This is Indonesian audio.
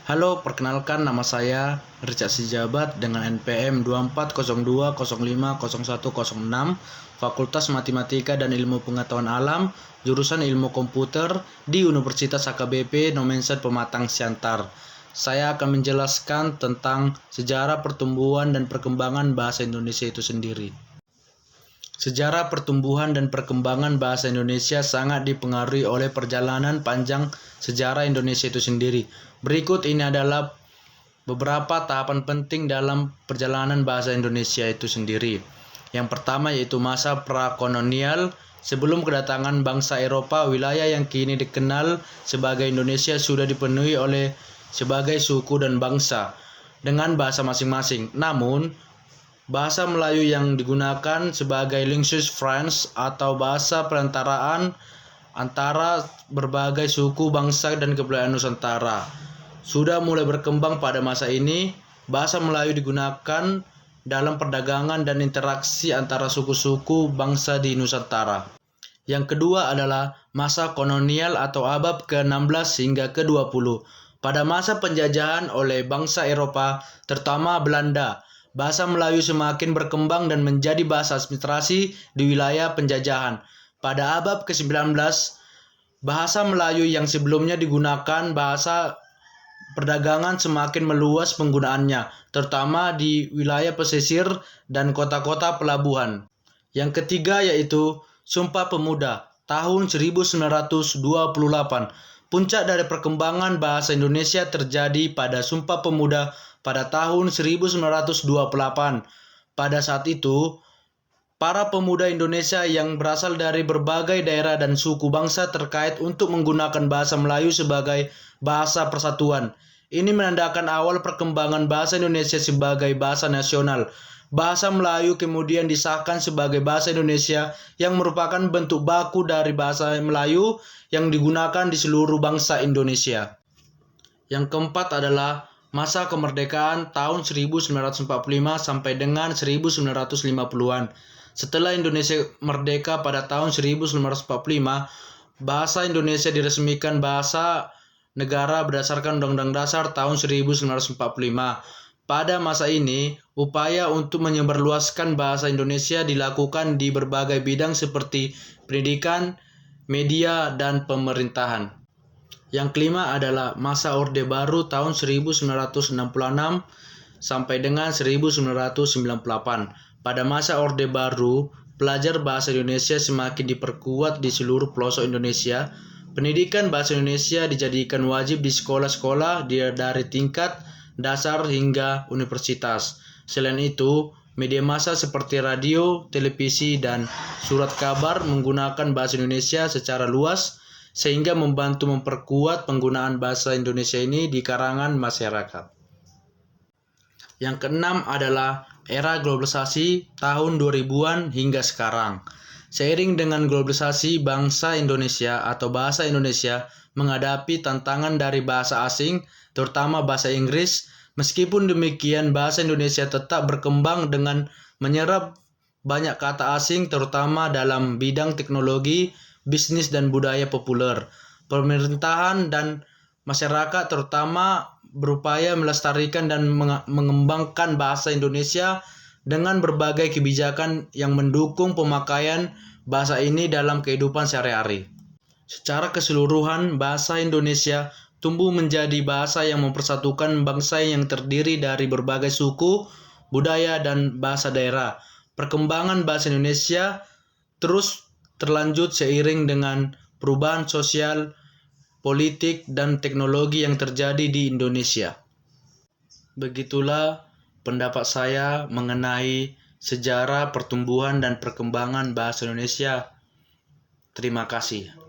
Halo, perkenalkan nama saya Richard Sijabat dengan NPM 2402050106, Fakultas Matematika dan Ilmu Pengetahuan Alam, jurusan Ilmu Komputer di Universitas HKBP Nomenset Pematang Siantar. Saya akan menjelaskan tentang sejarah pertumbuhan dan perkembangan bahasa Indonesia itu sendiri. Sejarah pertumbuhan dan perkembangan bahasa Indonesia sangat dipengaruhi oleh perjalanan panjang sejarah Indonesia itu sendiri. Berikut ini adalah beberapa tahapan penting dalam perjalanan bahasa Indonesia itu sendiri. Yang pertama yaitu masa prakolonial. Sebelum kedatangan bangsa Eropa, wilayah yang kini dikenal sebagai Indonesia sudah dipenuhi oleh sebagai suku dan bangsa dengan bahasa masing-masing. Namun, bahasa Melayu yang digunakan sebagai lingsus French atau bahasa perantaraan antara berbagai suku, bangsa, dan kebudayaan Nusantara sudah mulai berkembang pada masa ini. Bahasa Melayu digunakan dalam perdagangan dan interaksi antara suku-suku bangsa di Nusantara. Yang kedua adalah masa kolonial atau abad ke-16 hingga ke-20. Pada masa penjajahan oleh bangsa Eropa, terutama Belanda, bahasa Melayu semakin berkembang dan menjadi bahasa administrasi di wilayah penjajahan. Pada abad ke-19, bahasa Melayu yang sebelumnya digunakan bahasa perdagangan semakin meluas penggunaannya, terutama di wilayah pesisir dan kota-kota pelabuhan. Yang ketiga yaitu Sumpah Pemuda tahun 1928. Puncak dari perkembangan bahasa Indonesia terjadi pada Sumpah Pemuda pada tahun 1928. Pada saat itu, para pemuda Indonesia yang berasal dari berbagai daerah dan suku bangsa terkait untuk menggunakan bahasa Melayu sebagai bahasa persatuan. Ini menandakan awal perkembangan bahasa Indonesia sebagai bahasa nasional. Bahasa Melayu kemudian disahkan sebagai bahasa Indonesia yang merupakan bentuk baku dari bahasa Melayu yang digunakan di seluruh bangsa Indonesia. Yang keempat adalah masa kemerdekaan tahun 1945 sampai dengan 1950-an. Setelah Indonesia merdeka pada tahun 1945, bahasa Indonesia diresmikan bahasa negara berdasarkan Undang-Undang Dasar tahun 1945. Pada masa ini, upaya untuk menyebarluaskan bahasa Indonesia dilakukan di berbagai bidang seperti pendidikan, media, dan pemerintahan. Yang kelima adalah masa Orde Baru tahun 1966 sampai dengan 1998. Pada masa Orde Baru, pelajar bahasa Indonesia semakin diperkuat di seluruh pelosok Indonesia. Pendidikan bahasa Indonesia dijadikan wajib di sekolah-sekolah dari tingkat dasar hingga universitas. Selain itu, media massa seperti radio, televisi, dan surat kabar menggunakan bahasa Indonesia secara luas sehingga membantu memperkuat penggunaan bahasa Indonesia ini di kalangan masyarakat. Yang keenam adalah era globalisasi tahun 2000-an hingga sekarang. Seiring dengan globalisasi, bangsa Indonesia atau bahasa Indonesia menghadapi tantangan dari bahasa asing, terutama bahasa Inggris. Meskipun demikian, bahasa Indonesia tetap berkembang dengan menyerap banyak kata asing, terutama dalam bidang teknologi, bisnis, dan budaya populer. Pemerintahan dan masyarakat terutama berupaya melestarikan dan mengembangkan bahasa Indonesia dengan berbagai kebijakan yang mendukung pemakaian bahasa ini dalam kehidupan sehari-hari. Secara keseluruhan, bahasa Indonesia tumbuh menjadi bahasa yang mempersatukan bangsa yang terdiri dari berbagai suku, budaya, dan bahasa daerah. Perkembangan bahasa Indonesia terus terlanjut seiring dengan perubahan sosial, politik, dan teknologi yang terjadi di Indonesia. Begitulah pendapat saya mengenai sejarah pertumbuhan dan perkembangan bahasa Indonesia. Terima kasih.